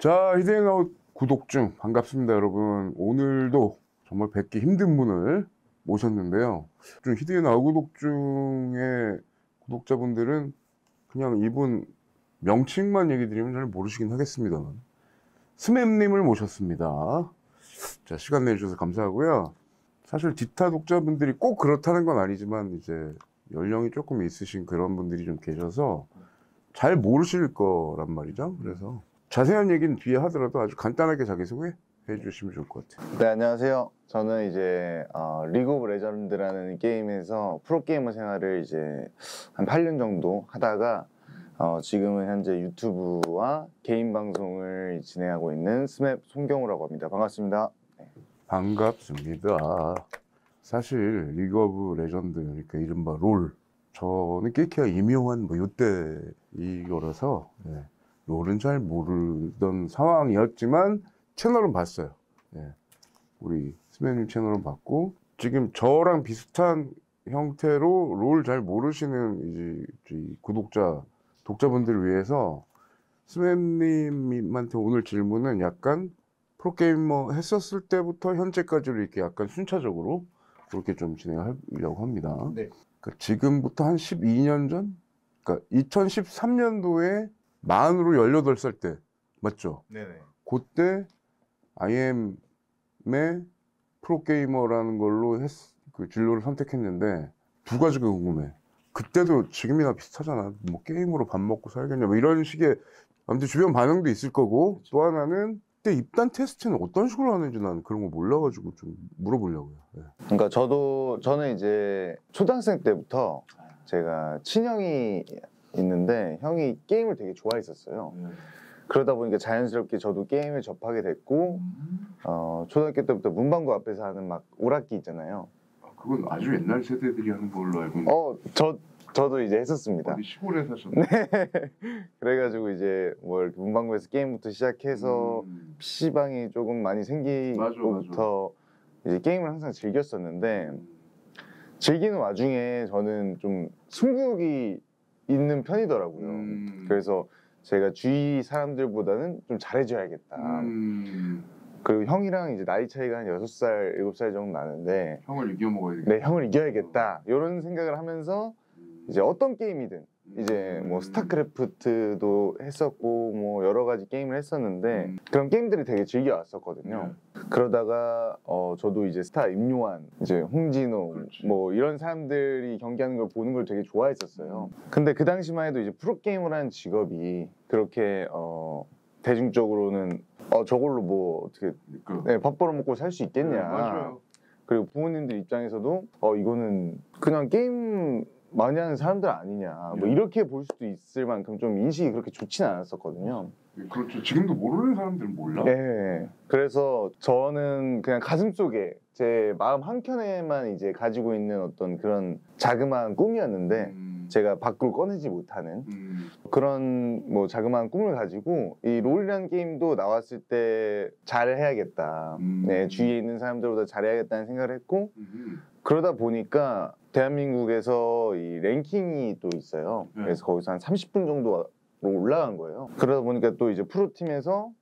자, 히든아웃 구독 중 반갑습니다, 여러분. 오늘도 정말 뵙기 힘든 분을 모셨는데요. 좀 히든아웃 구독 중에 구독자분들은 그냥 이분 명칭만 얘기 드리면 잘 모르시긴 하겠습니다만, 스맵님을 모셨습니다. 자, 시간 내주셔서 감사하고요. 사실 디타 독자분들이 꼭 그렇다는 건 아니지만 이제 연령이 조금 있으신 그런 분들이 좀 계셔서 잘 모르실 거란 말이죠. 그래서 자세한 얘기는 뒤에 하더라도 아주 간단하게 자기소개 해주시면 좋을 것 같아요. 네, 안녕하세요. 저는 이제 리그 오브 레전드라는 게임에서 프로게이머 생활을 이제 한 8년 정도 하다가 지금은 현재 유튜브와 개인 방송을 진행하고 있는 스맵 송경우라고 합니다. 반갑습니다. 네. 반갑습니다. 사실 리그 오브 레전드, 그러니까 이른바 롤, 저는 깨끼가 임용한 뭐 요때 이거라서 롤은 잘 모르던 상황이었지만 채널은 봤어요. 우리 스맵님 채널은 봤고, 지금 저랑 비슷한 형태로 롤 잘 모르시는 이제 독자분들을 위해서 스맵님한테 오늘 질문은 약간 프로게이머 했었을 때부터 현재까지로 이렇게 약간 순차적으로 그렇게 좀 진행하려고 합니다. 네. 그러니까 지금부터 한 12년 전? 그러니까 2013년도에 만으로 18살 때, 맞죠? 네네. 그때 IM의 프로게이머라는 걸로 그 진로를 선택했는데, 두 가지가 궁금해. 그때도 지금이나 비슷하잖아. 뭐 게임으로 밥 먹고 살겠냐, 뭐 이런 식의 아무튼 주변 반응도 있을 거고, 또 하나는 그때 입단 테스트는 어떤 식으로 하는지 난 그런 거 몰라가지고 좀 물어보려고요. 그러니까 저는 이제 초등학생 때부터 제가 친형이 있는데 형이 게임을 되게 좋아했었어요. 그러다 보니까 자연스럽게 저도 게임을 접하게 됐고, 초등학교 때부터 문방구 앞에서 하는 막 오락기 있잖아요. 그건 아주 옛날 세대들이 하는 걸로 알고 있는데. 저도 이제 했었습니다. 어디 시골에 사셨나요? 네. 그래가지고 이제 뭐 이렇게 문방구에서 게임부터 시작해서 PC방이 조금 많이 생기고부터 이제 게임을 항상 즐겼었는데, 즐기는 와중에 저는 좀 승부욕이 있는 편이더라고요. 그래서 제가 주위 사람들보다는 좀 잘해줘야겠다. 그리고 형이랑 이제 나이 차이가 한 6살, 7살 정도 나는데, 형을 이겨먹어야겠다. 네, 형을 이겨야겠다. 이런 생각을 하면서 이제 어떤 게임이든 이제 뭐 스타크래프트도 했었고 뭐 여러 가지 게임을 했었는데, 그런 게임들을 되게 즐겨왔었거든요. 그러다가 저도 이제 스타 임요한, 이제 홍진호, 뭐 이런 사람들이 경기하는 걸 보는 걸 되게 좋아했었어요. 근데 그 당시만 해도 이제 프로게이머라는 직업이 그렇게 대중적으로는 저걸로 뭐 어떻게 밥 벌어먹고 살 수 있겠냐. 맞아요. 그리고 부모님들 입장에서도 이거는 그냥 게임 많이 하는 사람들 아니냐, 뭐 이렇게 볼 수도 있을 만큼 좀 인식이 그렇게 좋지는 않았었거든요. 그렇죠. 지금도 모르는 사람들은 몰라. 네. 그래서 저는 그냥 가슴속에 제 마음 한켠에만 이제 가지고 있는 어떤 그런 자그마한 꿈이었는데, 제가 밖으로 꺼내지 못하는 그런 뭐 자그마한 꿈을 가지고 이 롤이라는 게임도 나왔을 때 잘해야겠다. 네, 주위에 있는 사람들보다 잘해야겠다는 생각을 했고, 그러다 보니까 대한민국에서 이 랭킹이 또 있어요. 그래서 거기서 한 30분 정도 올라간 거예요. 그러다 보니까 또 이제 프로팀에서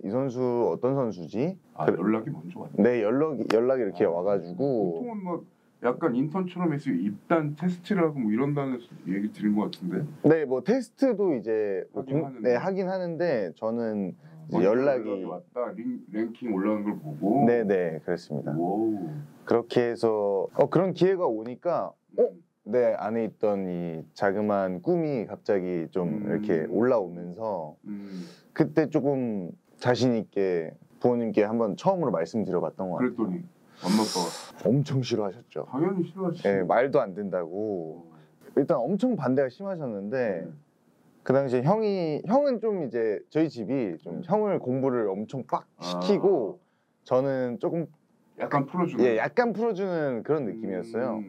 이 선수 어떤 선수지? 연락이 먼저 왔네. 네, 연락이 이렇게 와가지고. 보통은 뭐 약간 인턴처럼 해서 입단 테스트라고 뭐 이런다는 얘기 들은 것 같은데. 네, 뭐 테스트도 이제 하긴 하는데 저는 이제 연락이 왔다, 랭킹 올라가는 걸 보고. 네네, 그렇습니다. 오우. 그렇게 해서 그런 기회가 오니까 내 안에 있던 이 자그마한 꿈이 갑자기 좀 이렇게 올라오면서 그때 조금 자신 있게 부모님께 한번 처음으로 말씀드려봤던 것 같아요. 그랬더니 엄마 아빠가 엄청 싫어하셨죠. 당연히 싫어하지. 네, 말도 안 된다고. 일단 엄청 반대가 심하셨는데, 그 당시에 형은 좀 이제 저희 집이 좀 형을 공부를 엄청 빡 시키고 저는 조금 약간 풀어주는. 약간 풀어주는 그런 느낌이었어요.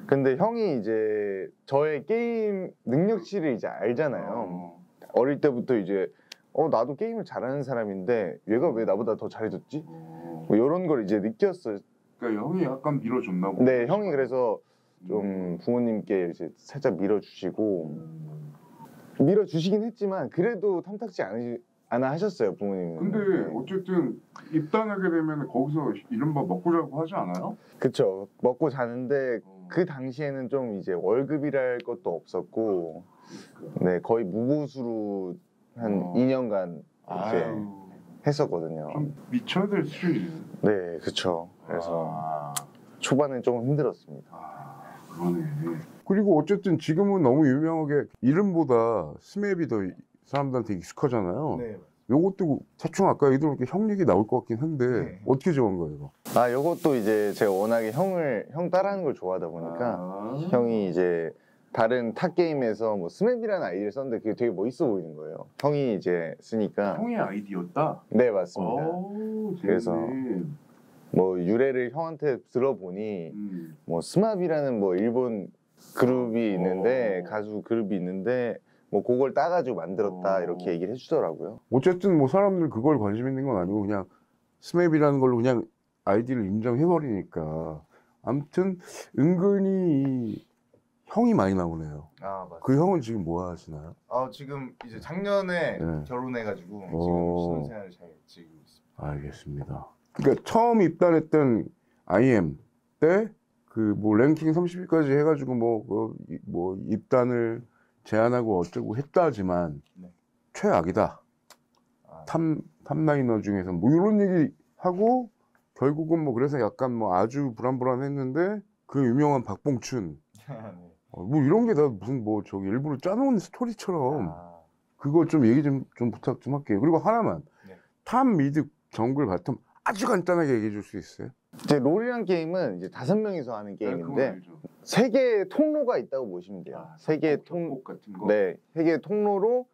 근데 형이 이제 저의 게임 능력치를 이제 알잖아요. 어릴 때부터 이제 나도 게임을 잘하는 사람인데 얘가 왜 나보다 더 잘해줬지? 뭐 이런 걸 이제 느꼈어요. 그러니까 형이 약간 밀어줬나 보다. 네, 형이 그래서 좀 부모님께 이제 살짝 밀어주시고, 밀어주시긴 했지만 그래도 탐탁지 안 하셨어요, 부모님은. 근데 네. 어쨌든 입단하게 되면 거기서 이른바 먹고 자고 하지 않아요? 그쵸. 먹고 자는데 어. 그 당시에는 좀 이제 월급이랄 것도 없었고, 네, 거의 무보수로 한 2년간 이제 아유, 했었거든요. 좀 미쳐야 될 수준이네. 네, 그쵸. 그래서 아, 초반엔 조금 힘들었습니다. 그러네. 그리고 어쨌든 지금은 너무 유명하게 이름보다 스맵이 더 사람들한테 익숙하잖아요. 네. 요것도 대충 아까 얘기한 이렇게 형 얘기 나올 것 같긴 한데 네. 어떻게 정한 거예요, 이거? 아, 요것도 이제 제가 워낙에 형 따라하는 걸 좋아하다 보니까 형이 이제 다른 타 게임에서 뭐 스맵이라는 아이디를 썼는데 그게 되게 멋있어 보이는 거예요. 형이 이제 쓰니까. 형의 아이디였다? 네, 맞습니다. 오, 그래서 재밌네. 뭐 유래를 형한테 들어보니 뭐 스맙이라는 뭐 일본 그룹이 있는데 가수 그룹이 있는데 뭐 그걸 따가지고 만들었다 이렇게 얘기를 해주더라고요. 어쨌든 뭐 사람들 그걸 관심 있는 건 아니고 그냥 스맵이라는 걸로 그냥 아이디를 인정해버리니까 아무튼 은근히 이 형이 많이 나오네요. 아, 맞아요. 그 형은 지금 뭐 하시나요? 지금 이제 작년에 네. 결혼해가지고 지금 오. 신혼생활을 잘 지내고 있습니다. 알겠습니다. 그러니까 처음 입단했던 IM 때 그 뭐 랭킹 30위까지 해가지고 뭐 입단을 제안하고 어쩌고 했다지만 네. 최악이다. 아, 탑라이너 중에서 뭐 이런 얘기 하고 결국은 뭐 그래서 약간 뭐 아주 불안불안했는데 그 유명한 박봉춘 네. 뭐 이런 게 다 무슨 뭐 저기 일부러 짜놓은 스토리처럼 아, 그거 좀 얘기 좀 부탁 좀 할게요. 그리고 하나만 네. 탑 미드 정글 바텀 아주 간단하게 얘기해 줄 수 있어요? 이제 롤이란 게임은 이제 5명이서 하는 게임인데 세 개의 통로가 있다고 보시면 돼요. 세 개의 통 같은 거. 네, 세 개의 통로로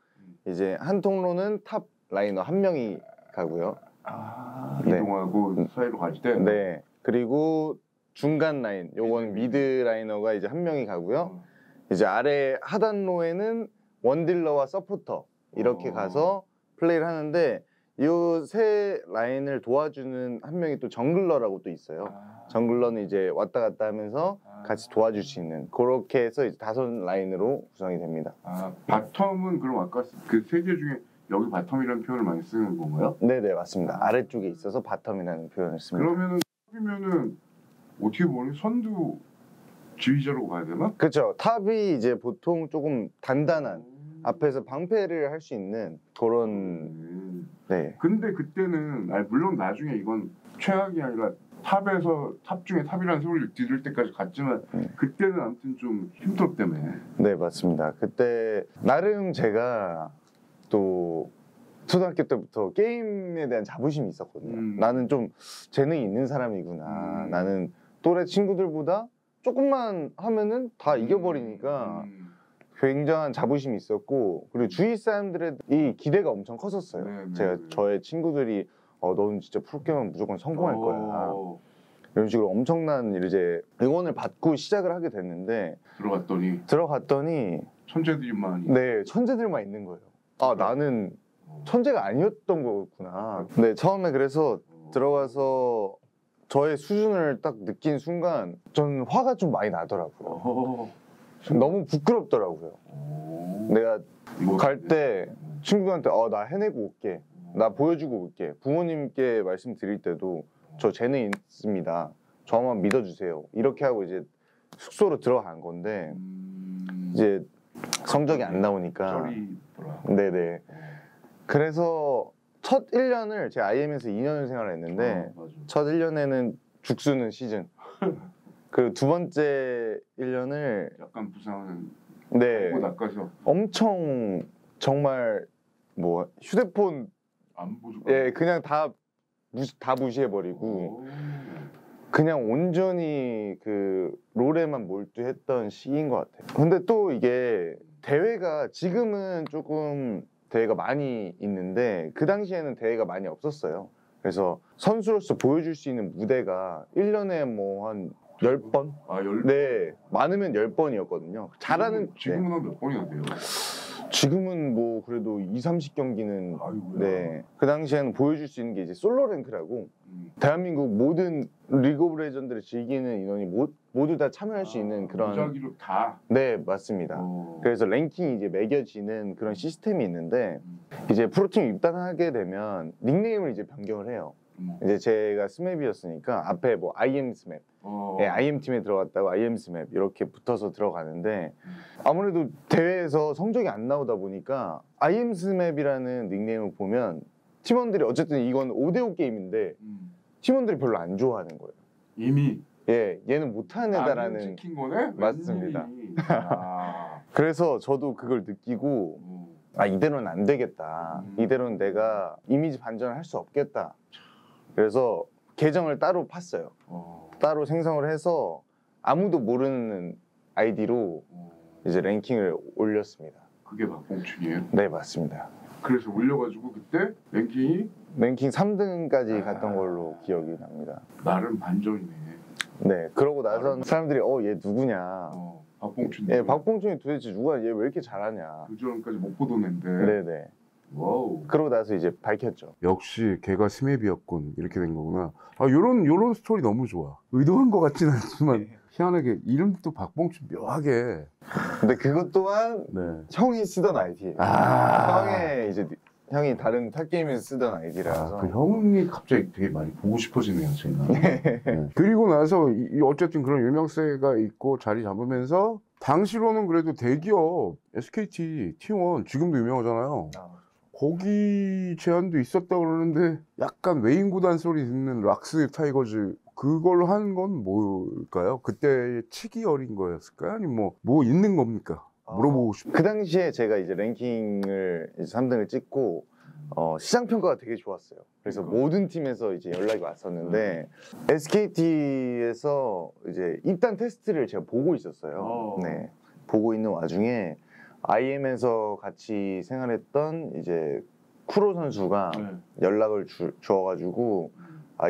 이제 한 통로는 탑 라이너 한 명이 가고요. 네. 이동하고 사이로 갈 때. 네. 그리고 중간 라인, 요건 미드 라이너가 이제 한 명이 가고요. 이제 아래 하단로에는 원딜러와 서포터 이렇게 가서 플레이를 하는데 이 세 라인을 도와주는 한 명이 또 정글러라고 또 있어요. 정글러는 이제 왔다 갔다 하면서 같이 도와줄 수 있는 그렇게 해서 이제 5라인으로 구성이 됩니다. 바텀은 그럼 아까 그 세 개 중에 여기 바텀이라는 표현을 많이 쓰는 건가요? 네네, 맞습니다. 아래쪽에 있어서 바텀이라는 표현을 씁니다. 그러면은 탑이면은 어떻게 보면 선두 지휘자로 가야 되나? 그렇죠. 탑이 이제 보통 조금 단단한 앞에서 방패를 할 수 있는 그런 네. 근데 그때는 물론 나중에 이건 최악이 아니라 탑 중에 탑이라는 소리를 들을 때까지 갔지만 그때는 아무튼 좀 힘들었다며. 네, 맞습니다. 그때 나름 제가 또 초등학교 때부터 게임에 대한 자부심이 있었거든요. 나는 좀 재능이 있는 사람이구나. 나는 또래 친구들보다 조금만 하면은 다 이겨버리니까 굉장한 자부심이 있었고, 그리고 주위 사람들의 이 기대가 엄청 컸었어요. 저의 친구들이 너는 진짜 프로게임은 무조건 성공할 거야. 이런 식으로 엄청난 이제 응원을 받고 시작을 하게 됐는데 들어갔더니 천재들만 네, 천재들만 있는 거예요. 나는 천재가 아니었던 거구나. 네, 처음에 그래서 들어가서 저의 수준을 딱 느낀 순간 전 화가 좀 많이 나더라고요. 너무 부끄럽더라고요. 내가 갈 때 친구들한테 나 해내고 올게, 나 보여주고 올게, 부모님께 말씀드릴 때도 저 재능 있습니다, 저만 믿어주세요, 이렇게 하고 이제 숙소로 들어간 건데 이제 성적이 안 나오니까 네네. 그래서 첫 1년을 제가 IM에서 2년을 생활했는데 첫 1년에는 죽수는 시즌 그리고 두 번째 1년을 약간 부상은 네 낚아서 엄청 정말 뭐 휴대폰 안 보죠. 예 그냥 다 무시해버리고 그냥 온전히 그 롤에만 몰두했던 시기인 것 같아요. 근데 또 이게 대회가 지금은 조금 대회가 많이 있는데 그 당시에는 대회가 많이 없었어요. 그래서 선수로서 보여줄 수 있는 무대가 1년에 뭐 한 10번? 네, 많으면 10번이었거든요. 잘하는 지금은 한 몇 번이나 돼요? 지금은 뭐 그래도 30경기는 네. 그 당시에는 보여줄 수 있는 게 이제 솔로 랭크라고 대한민국 모든 리그 오브 레전드를 즐기는 인원이 모두 다 참여할 수 있는 그런 무작위로 다? 네, 맞습니다. 그래서 랭킹이 이제 매겨지는 그런 시스템이 있는데 이제 프로팀 입단하게 되면 닉네임을 이제 변경을 해요. 이제 제가 스맵이었으니까 앞에 뭐 IM 스맵, 예, IM 팀에 들어갔다고 IM 스맵 이렇게 붙어서 들어가는데 아무래도 대회에서 성적이 안 나오다 보니까 IM 스맵이라는 닉네임을 보면 팀원들이 어쨌든 이건 5대5 게임인데 팀원들이 별로 안 좋아하는 거예요. 이미 예, 얘는 못하는 애다라는. 찍힌 거네? 맞습니다. 웬일이니? 아. 그래서 저도 그걸 느끼고 아, 이대로는 안 되겠다. 이대로는 내가 이미지 반전을 할 수 없겠다. 그래서 계정을 따로 팠어요. 따로 생성을 해서 아무도 모르는 아이디로 이제 랭킹을 올렸습니다. 그게 박봉춘이에요? 네, 맞습니다. 그래서 올려가지고 그때 랭킹이 랭킹 3등까지 갔던 걸로 기억이 납니다. 나름 반전이네. 네, 그러고 나선 사람들이 얘 누구냐. 박봉춘. 예, 박봉준이 도대체 누가 얘 왜 이렇게 잘하냐. 그 전까지 못 보던 앤데. 네네. 와우. 그러고 나서 이제 밝혔죠. 역시 걔가 스맵이었군. 이렇게 된 거구나. 아, 요런 스토리 너무 좋아. 의도한 것 같진 않지만 희한하게 이름도 박봉춘 묘하게. 근데 그것 또한 네. 형이 쓰던 아이디예요. 형이 다른 탑게임에서 쓰던 아이디라서. 그 형이 갑자기 되게 많이 보고 싶어지네요, 제가. 네. 그리고 나서 어쨌든 그런 유명세가 있고 자리 잡으면서 당시로는 그래도 대기업 SKT, T1 지금도 유명하잖아요. 거기 제안도 있었다 그러는데 약간 외인 구단 소리 듣는 락스 타이거즈 그걸 한 건 뭘까요? 그때 치기 어린 거였을까요? 아니면 뭐 있는 겁니까? 물어보고 싶어요. 그 당시에 제가 이제 랭킹을 이제 3등을 찍고 시장 평가가 되게 좋았어요. 그래서 모든 팀에서 이제 연락이 왔었는데 SKT에서 이제 입단 테스트를 제가 보고 있었어요. 네, 보고 있는 와중에 IM에서 같이 생활했던 이제 쿠로 선수가 연락을 주어가지고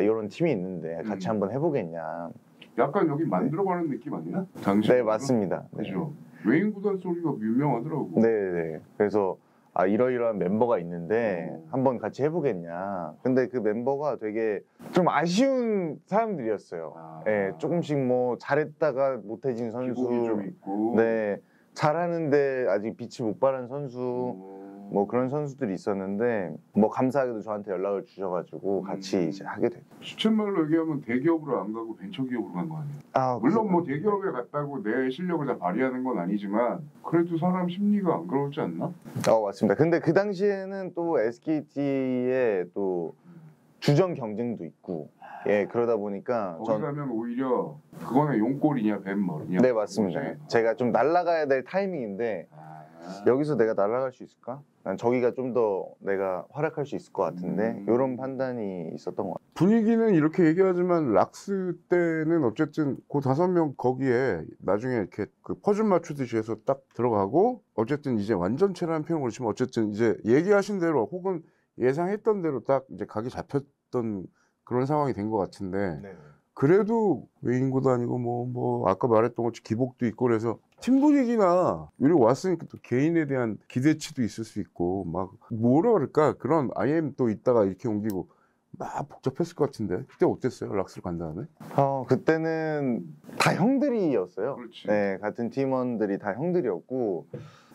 이런 팀이 있는데 같이 한번 해보겠냐. 약간 여기 만들어가는 느낌 아니야? 당시. 네, 맞습니다. 그죠. 외인 구단 소리가 유명하더라고. 네. 그래서 이러이러한 멤버가 있는데 한번 같이 해보겠냐. 근데 그 멤버가 되게 좀 아쉬운 사람들이었어요. 네, 조금씩 뭐 잘했다가 못해진 선수, 기복이 좀 있고. 네, 잘하는데 아직 빛이 못 발한 선수, 뭐 그런 선수들이 있었는데 뭐 감사하게도 저한테 연락을 주셔가지고 같이 이제 하게 됐죠. 시쳇말로 얘기하면 대기업으로 안 가고 벤처기업으로 간 거 아니에요? 물론 뭐 대기업에 갔다고 내 실력을 다 발휘하는 건 아니지만 그래도 사람 심리가 안 그러지 않나? 맞습니다. 근데 그 당시에는 또 SKT의 또 주전 경쟁도 있고, 예, 그러다 보니까 거기 가면 오히려 그거는 용골이냐 뱀머리냐? 네, 맞습니다. 제가 좀 날아가야 될 타이밍인데 여기서 내가 날아갈 수 있을까? 난 저기가 좀 더 내가 활약할 수 있을 것 같은데 이런 판단이 있었던 것 같아요. 분위기는 이렇게 얘기하지만 락스 때는 어쨌든 그 5명 거기에 나중에 이렇게 그 퍼즐 맞추듯이 해서 딱 들어가고 어쨌든 이제 완전체라는 표현을 치면 어쨌든 이제 얘기하신 대로 혹은 예상했던 대로 딱 이제 각이 잡혔던 그런 상황이 된 것 같은데 그래도 외인고도 아니고 뭐 아까 말했던 것처럼 기복도 있고 그래서 팀 분위기나 여기 왔으니까 또 개인에 대한 기대치도 있을 수 있고 막 뭐라 그럴까 그런 IM 또 있다가 이렇게 옮기고 막 복잡했을 것 같은데 그때 어땠어요? 락스를 간 다음에? 그때는 다 형들이었어요. 그렇지. 네, 같은 팀원들이 다 형들이었고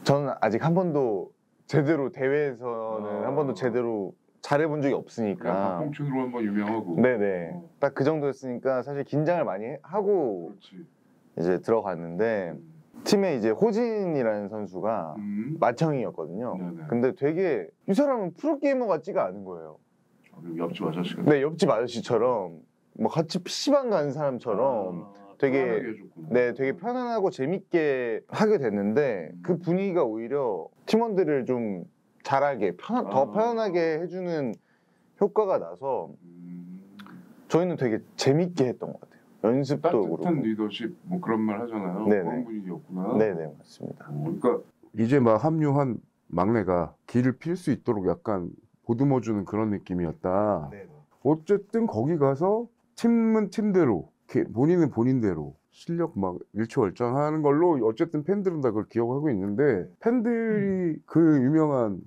저는 아직 한 번도 제대로 대회에서는 한 번도 제대로 잘해본 적이 없으니까 박봉춘으로 한번 유명하고 네네 딱 그 정도였으니까 사실 긴장을 많이 하고 그렇지. 이제 들어갔는데 팀에 이제 호진이라는 선수가 맏형이었거든요. 네네. 근데 되게 이 사람은 프로게이머 같지가 않은 거예요. 옆집 아저씨가 네, 옆집 아저씨처럼 뭐 같이 PC방 가는 사람처럼 되게 되게 편안하고 재밌게 하게 됐는데 그 분위기가 오히려 팀원들을 좀 잘하게 더 편안하게 해주는 효과가 나서 저희는 되게 재밌게 했던 것 같아요. 연습도 따뜻한 그렇고. 리더십 뭐 그런 말 하잖아요. 네네. 그런 분위기였구나. 네네, 맞습니다. 그러니까 이제 막 합류한 막내가 길을 필 수 있도록 약간 보듬어주는 그런 느낌이었다. 네네. 어쨌든 거기 가서 팀은 팀대로 본인은 본인대로 실력 막 일취월장하는 걸로 어쨌든 팬들은 다 그걸 기억하고 있는데 팬들이 그 유명한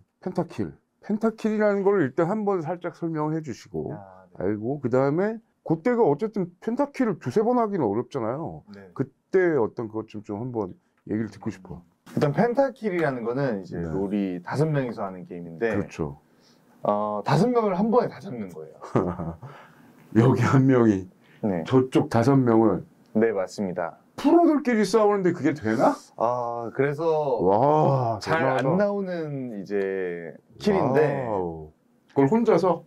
펜타킬이라는 걸 일단 한번 살짝 설명해 주시고 알고 그 다음에 그때가 어쨌든 펜타킬을 2-3번 하기는 어렵잖아요. 네. 그때 어떤 그것 좀 한번 얘기를 듣고 싶어. 일단 펜타킬이라는 거는 이제 네. 롤이 5명이서 하는 게임인데 그렇죠. 5명을 한 번에 다 잡는 거예요. 여기 한 명이 네, 저쪽 5명을 네 맞습니다. 프로들끼리 싸우는데 그게 되나? 그래서 와, 잘 대단하다. 안 나오는 이제 킬인데 와우. 그걸 혼자서?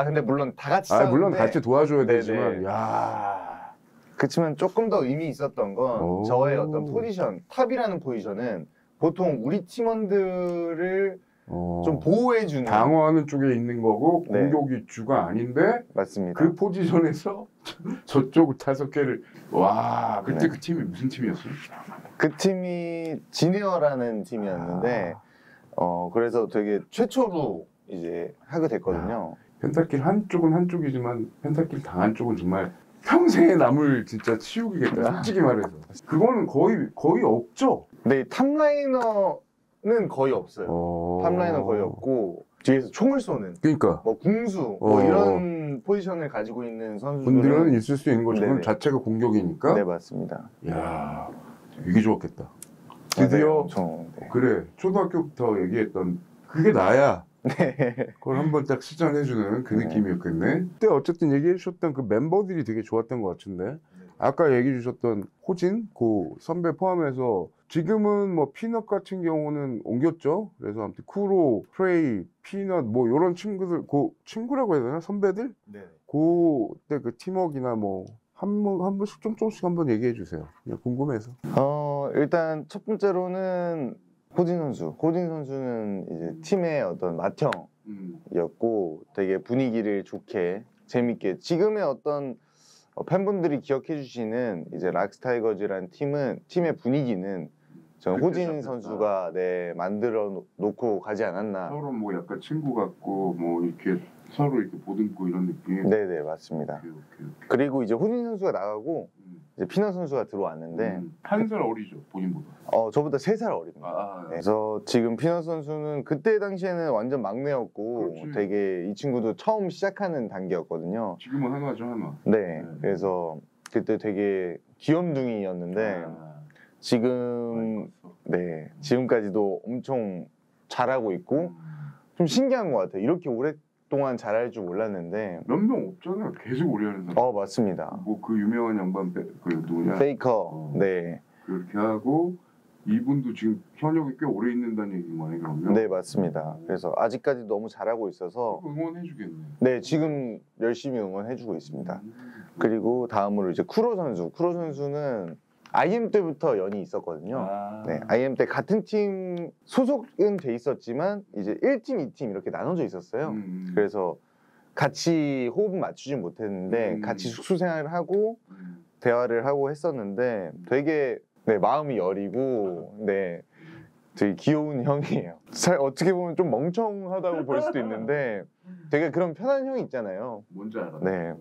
근데 물론 다 같이 싸우는데 물론 같이 도와줘야 네네. 되지만, 야, 그렇지만 조금 더 의미 있었던 건 오. 저의 어떤 포지션, 탑이라는 포지션은 보통 우리 팀원들을 좀 보호해주는 방어하는 쪽에 있는 거고 네. 공격이 주가 아닌데 맞습니다. 그 포지션에서 저쪽 5개를 와, 그때 네. 그 팀이 무슨 팀이었어요? 그 팀이 지네어라는 팀이었는데 그래서 되게 최초로 이제 하게 됐거든요. 펜타킬 한쪽은 한쪽이지만 펜타킬 당한 쪽은 정말 평생에 남을 진짜 치욕이겠다, 솔직히 말해서. 그거는 거의 없죠. 근데 탑라이너는 거의 없어요. 탑라이너 거의 없고 뒤에서 총을 쏘는 그러니까 뭐 궁수 뭐 이런 포지션을 가지고 있는 선수들은 분들은 있을 수 있는 거죠. 그건 네네. 자체가 공격이니까. 네 맞습니다. 야, 되게 좋았겠다. 드디어 네. 그래, 초등학교부터 얘기했던 그게 나야. 네. 그걸 한번 딱 시전해주는 그 네. 느낌이었겠네. 그때 어쨌든 얘기해 주셨던 그 멤버들이 되게 좋았던 것 같은데, 아까 얘기해 주셨던 호진, 그 선배 포함해서 지금은 뭐 피넛 같은 경우는 옮겼죠. 그래서 아무튼 쿠로, 프레이, 피넛 뭐 이런 친구들, 그 친구라고 해야 되나, 선배들? 네. 그때 그 팀워크나 뭐 한 번씩 좀 조금씩 한번 얘기해 주세요. 그냥 궁금해서. 일단 첫 번째로는 호진 선수. 호진 선수는 이제 팀의 어떤 맏형이었고 되게 분위기를 좋게 재밌게 지금의 어떤 팬분들이 기억해 주시는 이제 락스타이거즈라는 팀의 분위기는 저는 그때 호진 시작했다. 선수가 만들어 놓고 가지 않았나. 서로 뭐 약간 친구 같고 뭐 이렇게 서로 이렇게 보듬고 이런 느낌. 네네 맞습니다. 오케이. 그리고 이제 호진 선수가 나가고 이제 피넛 선수가 들어왔는데 한 살 어리죠, 본인보다. 저보다 3살 어립니다. 그래서 지금 피넛 선수는 그때 당시에는 완전 막내였고 그렇지. 되게 이 친구도 처음 시작하는 단계였거든요. 지금은 한화죠, 한화. 네, 그래서 그때 되게 귀염둥이였는데 지금 네 지금까지도 엄청 잘하고 있고 좀 신기한 것 같아요. 이렇게 오랫동안 잘할 줄 몰랐는데 몇 명 없잖아요. 계속 오래 하는 사람. 맞습니다. 뭐 그 유명한 양반 그 누구냐? 페이커 네, 그렇게 하고 이분도 지금 현역이 꽤 오래 있는다는 얘기인 거네, 그러면. 네 맞습니다. 그래서 아직까지 너무 잘하고 있어서 응원해주겠네. 네 지금 열심히 응원해주고 있습니다. 그리고 다음으로 이제 쿠로 선수. 쿠로 선수는 IM 때부터 연이 있었거든요. 네, IM 때 같은 팀 소속은 돼 있었지만 이제 1팀, 2팀 이렇게 나눠져 있었어요. 그래서 같이 호흡은 맞추진 못했는데 같이 숙소 생활을 하고 대화를 하고 했었는데 되게 마음이 여리고 되게 귀여운 형이에요. 어떻게 보면 좀 멍청하다고 볼 수도 있는데 되게 그런 편한 형이 있잖아요. 뭔지 알아. 네.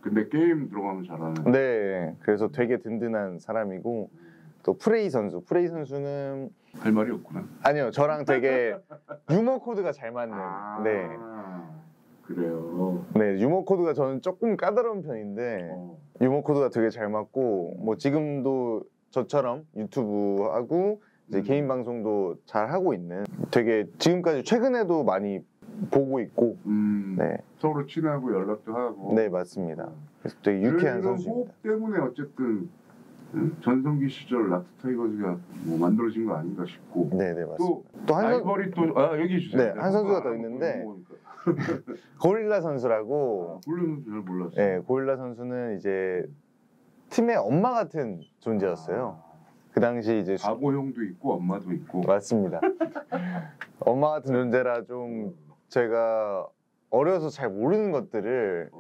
근데 게임 들어가면 잘하는. 네, 그래서 되게 든든한 사람이고 또 프레이 선수는 할 말이 없구나. 아니요, 저랑 되게 유머 코드가 잘 맞는. 네, 그래요. 네, 유머 코드가 저는 조금 까다로운 편인데 유머 코드가 되게 잘 맞고 뭐 지금도 저처럼 유튜브 하고 이제 개인 방송도 잘 하고 있는 되게 지금까지 최근에도 많이 보고 있고 네. 서로 친하고 연락도 하고. 네 맞습니다. 그래서 되게 유쾌한 이런 선수입니다. 호흡 때문에 어쨌든 전성기 시절 락스타이거즈가 뭐 만들어진 거 아닌가 싶고. 네네 맞습니다. 또 라이벌이 또 얘기해 주세요. 네, 한 선수가 더 있는데 고릴라 선수라고. 고릴라 선수 잘 몰랐어요. 네, 고릴라 선수는 이제 팀의 엄마 같은 존재였어요. 그 당시 이제 아버 형도 있고 엄마도 있고. 맞습니다. 엄마 같은 존재라 좀 제가 어려서 잘 모르는 것들을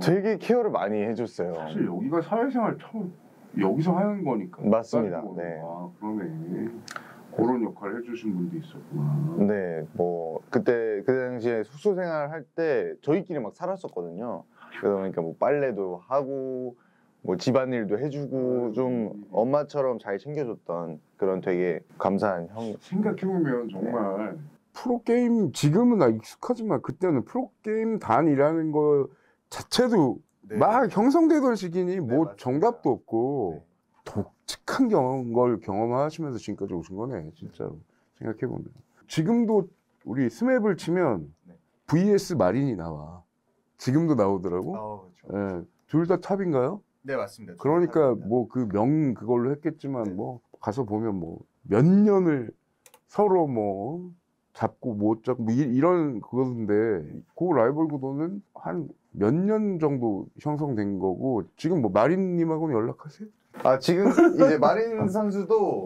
되게 케어를 많이 해줬어요. 사실 여기가 사회생활 처음 여기서 하는 거니까. 맞습니다. 다른 네. 그러네. 그런 역할을 해주신 분도 있었구나. 네, 뭐 그 당시에 숙소 생활 할 때 저희끼리 막 살았었거든요. 그러다 보니까 뭐 빨래도 하고 뭐 집안일도 해주고 좀 엄마처럼 잘 챙겨줬던 그런 되게 감사한 형. 생각해보면 정말 프로게임 지금은 나 익숙하지만 그때는 프로게임 단이라는 거 자체도 네. 막 형성되던 시기니 뭐 맞습니다. 정답도 없고 네. 독특한 걸 경험하시면서 지금까지 오신 거네, 진짜로. 생각해보면. 지금도 우리 스맵을 치면 네. VS 마린이 나와. 지금도 나오더라고. 그렇죠. 예, 둘 다 탑인가요? 네, 맞습니다. 그러니까 뭐 그 그걸로 했겠지만 네. 뭐 가서 보면 뭐 몇 년을 서로 뭐 잡고 못 잡고 뭐 이런 그건데 그 라이벌 구도는 한 몇 년 정도 형성된 거고 지금 뭐 마린님하고는 연락하세요? 아, 지금 이제 마린 선수도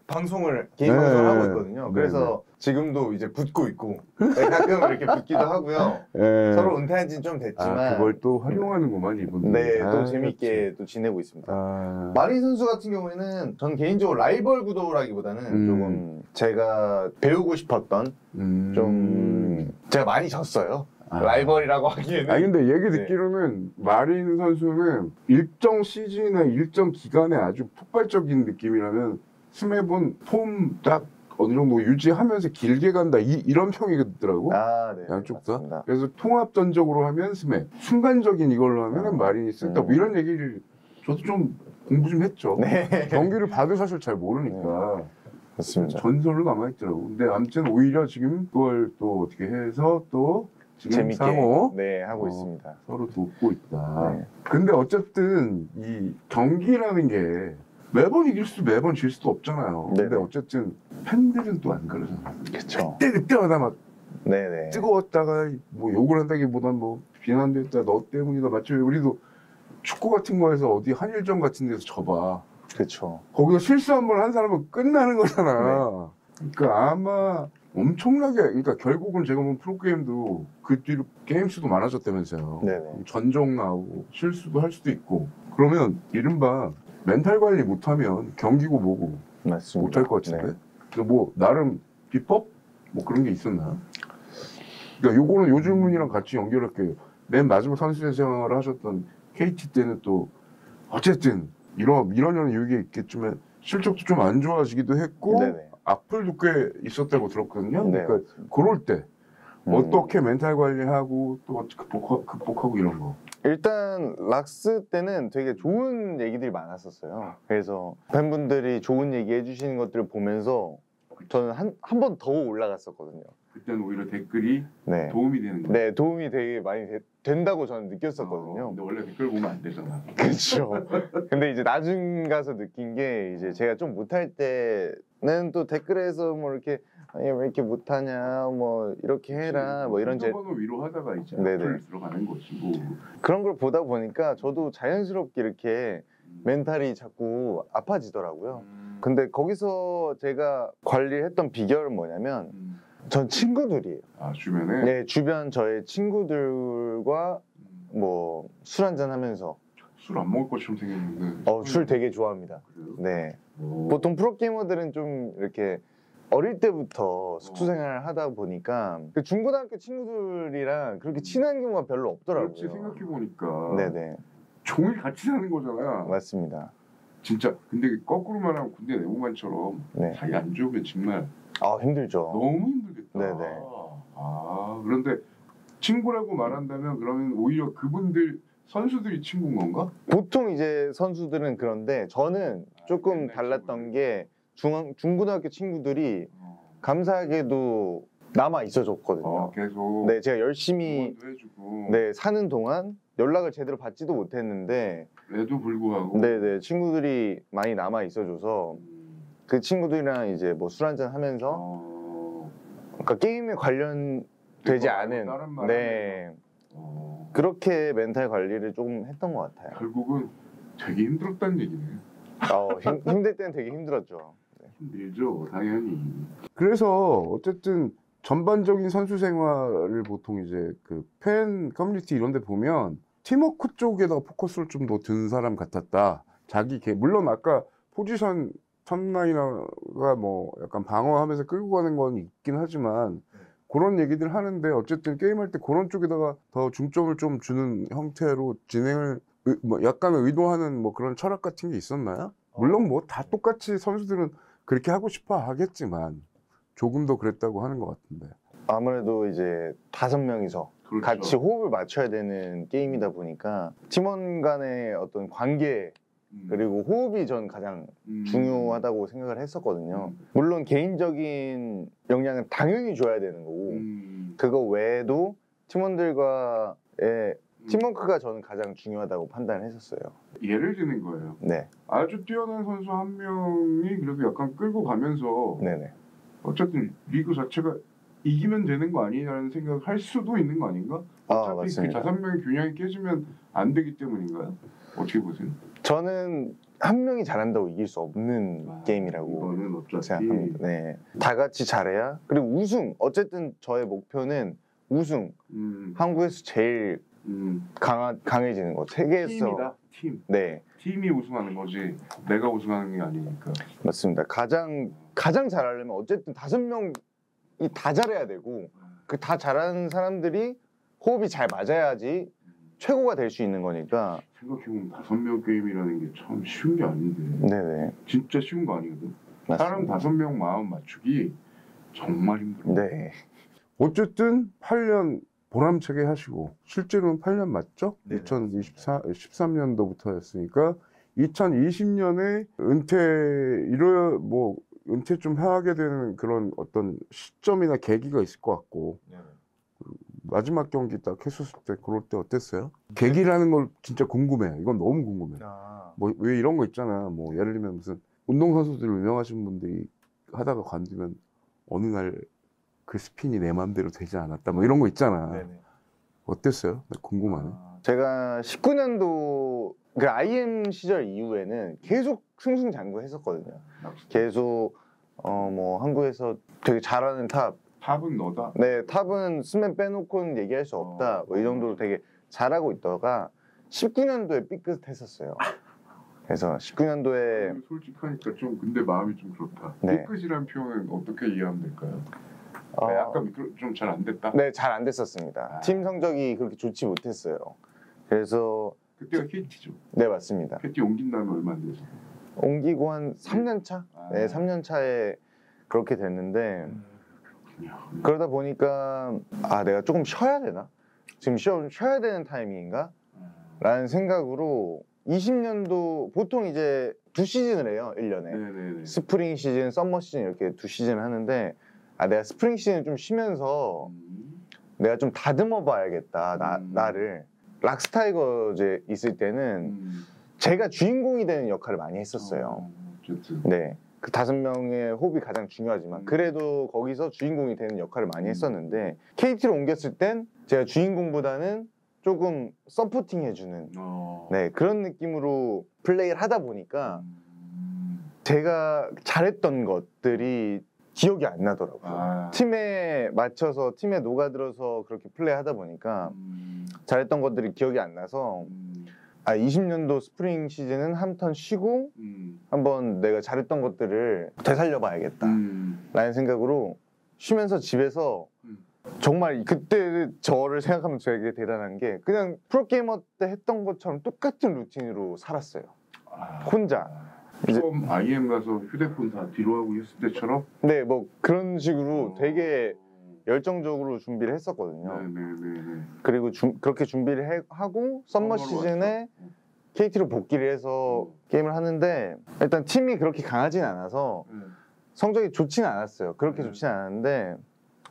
방송을 개인 네. 방송을 하고 있거든요. 네, 그래서 지금도 이제 붙고 있고 네, 가끔 이렇게 붙기도 하고요. 예. 서로 은퇴한 지 좀 됐지만 아, 그걸 또 활용하는구만 이분들. 네, 또 아, 재밌게 그렇지. 또 지내고 있습니다. 아, 마린 선수 같은 경우에는 전 개인적으로 라이벌 구도라기보다는 조금 제가 배우고 싶었던 좀 제가 많이 졌어요. 아. 라이벌이라고 하기에는. 아니 근데 얘기 네. 듣기로는 마린 선수는 일정 시즌이나 일정 기간에 아주 폭발적인 느낌이라면 스맵은 폼 딱 어느 정도 유지하면서 길게 간다 이런 평이더라고. 아, 네. 양쪽 다. 맞습니다. 그래서 통합전적으로 하면 스맵, 순간적인 이걸로 하면 마린이 쓸다. 뭐 이런 얘기를 저도 좀 공부 좀 했죠. 네. 경기를 봐도 사실 잘 모르니까 맞습니다. 전설로 남아있더라고. 근데 아무튼 오히려 지금 그걸 또 어떻게 해서 또 지금 재밌게 상호 네, 하고 있습니다. 서로 돕고 있다. 네. 근데 어쨌든 이 경기라는 게 매번 이길 수도 매번 질 수도 없잖아요. 네네. 근데 어쨌든 팬들은 또 안 그러잖아요. 그렇죠. 그때마다 막 네네. 뜨거웠다가 뭐 욕을 한다기보단 뭐 비난도 했다. 너 때문이다. 마치 우리도 축구 같은 거에서 어디 한일전 같은 데서 져봐. 그렇죠. 거기서 실수 한 번 한 사람은 끝나는 거잖아. 그러니까 아마 엄청나게 그러니까 결국은 제가 보면 프로게임도 그 뒤로 게임 수도 많아졌다면서요. 네네. 전종 나오고 실수도 할 수도 있고 그러면 이른바 멘탈 관리 못하면 경기고 뭐고 맞습니다. 못할 것 같은데. 네. 그래서 뭐 나름 비법 뭐 그런 게 있었나? 그러니까 요거는 요 질문이랑 같이 연결할게요. 맨 마지막 선수 생활을 하셨던 KT 때는 또 어쨌든 이런 이유가 있겠지만 실적도 좀 안 좋아지기도 했고 네네. 악플도 꽤 있었다고 들었거든요. 네, 그러니까 맞습니다. 그럴 때 어떻게 멘탈 관리하고 또 어떻게 극복하고 이런 거. 일단 락스 때는 되게 좋은 얘기들이 많았었어요. 그래서 팬분들이 좋은 얘기 해주시는 것들을 보면서 저는 한 번 더 올라갔었거든요. 그때는 오히려 댓글이 네. 도움이 되는 거예요. 네, 도움이 되게 많이 된다고 저는 느꼈었거든요. 근데 원래 댓글 보면 안 되잖아. 그렇죠. 근데 이제 나중 가서 느낀 게 이제 제가 좀 못할 때는 또 댓글에서 뭐 이렇게 아니 왜 이렇게 못하냐 뭐 이렇게 해라 뭐 이런 번호 위로하다가 이제 네네. 악플 들어가는 거지 뭐. 그런 걸 보다 보니까 저도 자연스럽게 이렇게 멘탈이 자꾸 아파지더라고요. 근데 거기서 제가 관리했던 비결은 뭐냐면 전 친구들이에요. 아 주변에. 네, 주변 저의 친구들과 뭐 술 한잔 하면서 술 안 먹을 것처럼 생겼는데. 술 되게 좋아합니다. 그래요? 네. 오. 보통 프로게이머들은 좀 이렇게 어릴 때부터 숙소 생활을 하다 보니까 그 중고등학교 친구들이랑 그렇게 친한 경우가 별로 없더라고요. 그렇지 생각해 보니까. 네네. 종일 같이 사는 거잖아. 맞습니다. 진짜 근데 거꾸로 말하면 군대 내무관처럼 네. 사이 안 좋으면 정말 힘들죠. 너무 힘들겠다. 네네. 아 그런데 친구라고 말한다면 그러면 오히려 그분들 선수들이 친구인 건가? 보통 이제 선수들은 그런데 저는 조금 옛날 달랐던 게 중고등학교 친구들이 감사하게도 남아 있어줬거든요. 계속. 네, 제가 열심히 응원도 해주고. 네, 사는 동안 연락을 제대로 받지도 못했는데 에도 불구하고. 네네 친구들이 많이 남아 있어줘서 그 친구들이랑 이제 뭐 술 한잔 하면서 그러니까 게임에 관련되지 않은 다른 말 네 그렇게 멘탈 관리를 조금 했던 것 같아요. 결국은 되게 힘들었다는 얘기네. 힘들 때는 되게 힘들었죠. 힘들죠, 당연히. 그래서 어쨌든 전반적인 선수 생활을 보통 이제 그 팬 커뮤니티 이런 데 보면 팀워크 쪽에다가 포커스를 좀 더 둔 사람 같았다. 물론 아까 포지션 턴라이너가 뭐 약간 방어하면서 끌고 가는 건 있긴 하지만 그런 얘기들 하는데 어쨌든 게임할 때 그런 쪽에다가 더 중점을 좀 주는 형태로 진행을 뭐 약간 의도하는 뭐 그런 철학 같은 게 있었나요? 물론 뭐 다 똑같이 선수들은 그렇게 하고 싶어 하겠지만 조금 더 그랬다고 하는 것 같은데. 아무래도 이제 5명이서 그렇죠. 같이 호흡을 맞춰야 되는 게임이다 보니까 팀원 간의 어떤 관계 그리고 호흡이 전 가장 중요하다고 생각을 했었거든요. 물론 개인적인 역량은 당연히 줘야 되는 거고 그거 외에도 팀원들과의 팀워크가 저는 가장 중요하다고 판단을 했었어요. 예를 드는 거예요. 네, 아주 뛰어난 선수 한 명이 그래도 약간 끌고 가면서 네네. 어쨌든 리그 자체가 이기면 되는 거 아니냐는 생각을 할 수도 있는 거 아닌가? 어차피 그 맞습니다. 5명의 균형이 깨지면 안 되기 때문인가요? 어떻게 보세요? 저는 한 명이 잘한다고 이길 수 없는 게임이라고 이거는 어차피 생각합니다. 네, 다 같이 잘해야 그리고 우승. 어쨌든 저의 목표는 우승. 한국에서 제일 강해지는 것. 세계에서 팀이다. 팀. 네, 팀이 우승하는 거지 내가 우승하는 게 아니니까. 맞습니다. 가장 잘하려면 어쨌든 5명이 다 잘해야 되고 그 다 잘하는 사람들이 호흡이 잘 맞아야지 최고가 될 수 있는 거니까. 생각해보면 5명 게임이라는 게 참 쉬운 게 아닌데 네네. 진짜 쉬운 거 아니거든. 맞습니다. 사람 5명 마음 맞추기 정말 힘들어. 네. 어쨌든 8년 보람차게 하시고 실제로는 8년 맞죠? 네네. 2013년도부터였으니까 2020년에 은퇴 좀 하게 되는 그런 어떤 시점이나 계기가 있을 것 같고 마지막 경기 딱 했었을 때 그럴 때 어땠어요? 계기라는 걸 진짜 궁금해요. 이건 너무 궁금해요. 뭐 왜 이런 거 있잖아. 뭐 예를 들면 무슨 운동선수들 유명하신 분들이 하다가 관두면 어느 날 그 스핀이 내 맘대로 되지 않았다. 뭐 이런 거 있잖아. 네네. 어땠어요? 나 궁금하네. 제가 19년도 그 IM 시절 이후에는 계속 승승장구했었거든요. 계속 뭐 한국에서 되게 잘하는 탑. 탑은 너다. 네, 탑은 스맨 빼놓고는 얘기할 수 없다. 뭐 이 정도로 되게 잘하고 있다가 19년도에 삐끗했었어요. 그래서 19년도에 솔직하니까 좀 근데 마음이 좀 그렇다. 네. 삐끗이란 표현은 어떻게 이해하면 될까요? 약간 좀 잘 안 됐다. 네, 잘 안 됐었습니다. 팀 성적이 그렇게 좋지 못했어요. 그래서 그때가 KT죠. 네, 맞습니다. KT 옮긴 다음에 얼마 안 돼서. 옮기고 한 3년 차? 네, 3년 차에 그렇게 됐는데 그러다 보니까 내가 조금 쉬어야 되나? 지금 쉬어야 되는 타이밍인가? 라는 생각으로 20년도 보통 이제 2시즌을 해요, 1년에. 네네네. 스프링 시즌, 썸머 시즌 이렇게 2시즌을 하는데 내가 스프링 시즌 좀 쉬면서 내가 좀 다듬어 봐야겠다, 나를. 락스타이거즈 있을 때는 제가 주인공이 되는 역할을 많이 했었어요. 어쨌든. 네. 그 5명의 호흡이 가장 중요하지만 그래도 거기서 주인공이 되는 역할을 많이 했었는데 KT로 옮겼을 땐 제가 주인공보다는 조금 서포팅 해주는 네, 그런 느낌으로 플레이를 하다 보니까 제가 잘했던 것들이 기억이 안 나더라고요. 팀에 맞춰서 팀에 녹아들어서 그렇게 플레이하다 보니까 잘했던 것들이 기억이 안 나서 20년도 스프링 시즌은 한 턴 쉬고 한번 내가 잘했던 것들을 되살려 봐야겠다 라는 생각으로 쉬면서 집에서 정말 그때 저를 생각하면 되게 대단한 게 그냥 프로게이머 때 했던 것처럼 똑같은 루틴으로 살았어요. 혼자. 처음 IM 가서 휴대폰 다 뒤로 하고 했을 때처럼? 네, 뭐 그런 식으로 되게 열정적으로 준비를 했었거든요. 네네네. 그리고 그렇게 준비를 하고 썸머 시즌에 KT로 복귀를 해서 게임을 하는데 일단 팀이 그렇게 강하진 않아서 성적이 좋지는 않았어요. 그렇게 좋지는 않았는데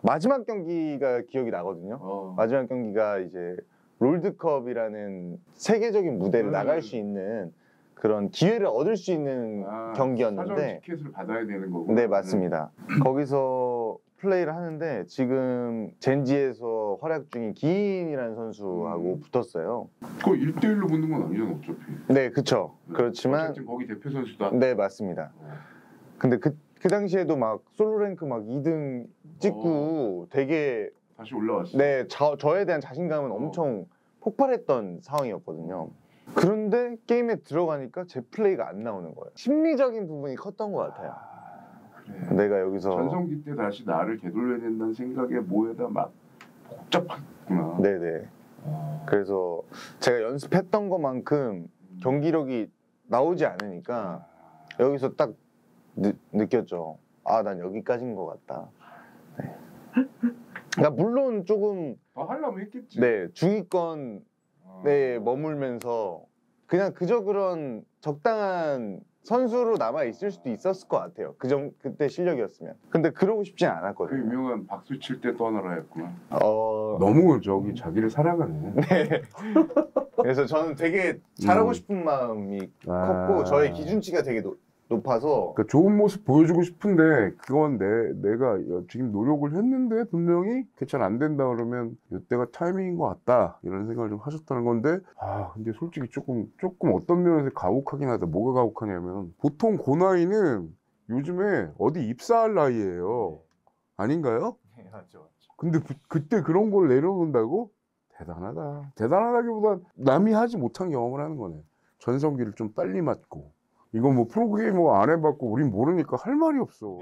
마지막 경기가 기억이 나거든요. 마지막 경기가 이제 롤드컵이라는 세계적인 무대를 나갈 수 있는 그런 기회를 얻을 수 있는 경기였는데 사전 티켓을 받아야 되는 거고. 네, 맞습니다. 거기서 플레이를 하는데 지금 젠지에서 활약 중인 기인이라는 선수하고 붙었어요. 그거 1대1로 붙는 건 아니잖아 어차피. 네, 그쵸. 그렇지만 어쨌든 거기 대표 선수다. 네, 맞습니다. 근데 그 당시에도 막 솔로 랭크 막 2등 찍고 되게 다시 올라왔어. 네, 저에 대한 자신감은 엄청 폭발했던 상황이었거든요. 그런데 게임에 들어가니까 제 플레이가 안 나오는 거예요. 심리적인 부분이 컸던 것 같아요. 그래. 내가 여기서 전성기 때 다시 나를 되돌려야 된다는 생각에 뭐에다 막 복잡했구나. 네네. 그래서 제가 연습했던 것만큼 경기력이 나오지 않으니까 여기서 딱 느꼈죠. 난 여기까지인 것 같다. 네. 그러니까 물론 조금 더 하려면 했겠지. 네, 중위권 네, 머물면서 그냥 그저 그런 적당한 선수로 남아 있을 수도 있었을 것 같아요. 그때 실력이었으면. 근데 그러고 싶진 그 않았거든요. 유명한 박수 칠 때 떠나라였구나. 어, 너무 저기 자기를 사랑하네. 네. 그래서 저는 되게 잘하고 싶은 마음이 컸고 저의 기준치가 되게 높아서 그러니까 좋은 모습 보여주고 싶은데 그건 내가 지금 노력을 했는데 분명히 그게 잘 안 된다 그러면 이때가 타이밍인 것 같다 이런 생각을 좀 하셨다는 건데 근데 솔직히 조금 어떤 면에서 가혹하긴 하다. 뭐가 가혹하냐면 보통 그 나이는 요즘에 어디 입사할 나이예요. 아닌가요? 네, 맞죠. 근데 그때 그런 걸 내려놓는다고? 대단하다. 대단하다기보단 남이 하지 못한 경험을 하는 거네. 전성기를 좀 빨리 맞고. 이거 뭐 프로게이머 안 해봤고 우린 모르니까 할 말이 없어.